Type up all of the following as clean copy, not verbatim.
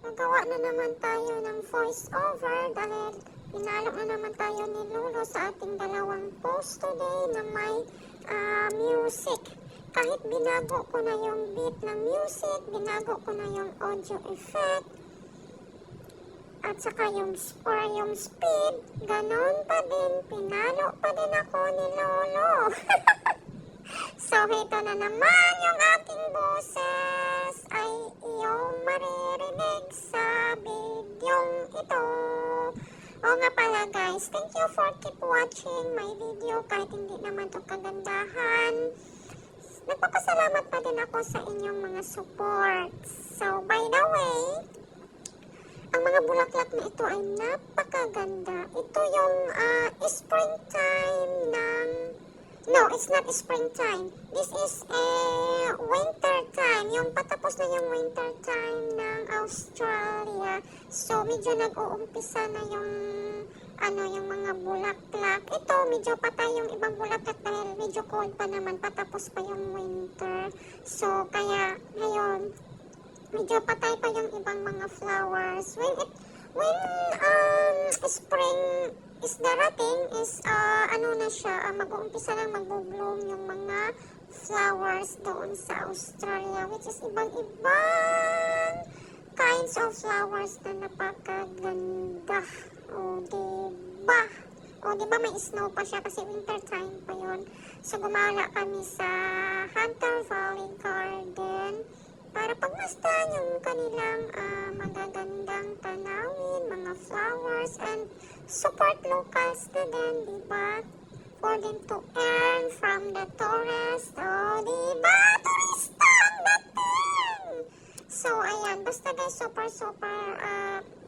Magawa na naman tayo ng voice over dahil pinalo na naman tayo ni Lolo sa ating dalawang post today na may music. Kahit binago ko na yung beat ng music, binago ko na yung audio effect, at saka yung speed, ganon pa din, pinalo pa din ako ni Lolo. So, ito na naman yung aking boses ay iyong maririnig sa videong ito. O nga pala guys, thank you for keep watching my video kahit hindi naman ito kagandahan. Nagpapasalamat pa din ako sa inyong mga support. So, by the way, ang mga bulaklak na ito ay napakaganda. Ito yung springtime ng... No, it's not springtime. This is winter time. Yung patapos na yung winter time ng Australia. So, medyo nag-uumpisa na yung yung mga bulaklak. Ito, medyo patay yung ibang bulaklak dahil medyo cold pa naman. Patapos pa yung winter. So, kaya, ngayon, medyo patay pa yung ibang mga flowers. When spring is darating, is na siya, mag-uumpisa lang mag-bloom yung mga flowers doon sa Australia, which is ibang-ibang kinds of flowers na napakaganda. O diba may snow pa siya kasi winter time pa yun. So gumala kami sa Hunter Valley Garden para pagmasdan yung kanilang magagandang tanawin, mga flowers, and support locals na din, diba? For them to earn from the tourists. O, diba? Turista ang dating! So, ayan. Basta guys, super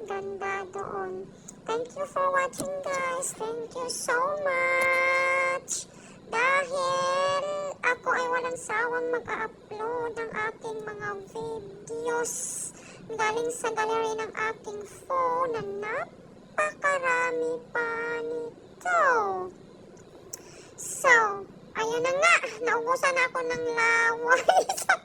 ganda doon. Thank you for watching guys. Thank you so much. Dahil ako ay walang sawang mag-upload ng aking mga videos galing sa gallery ng aking phone na napakarami pa nito. So, ayun na nga. Naubusan ako ng laway sa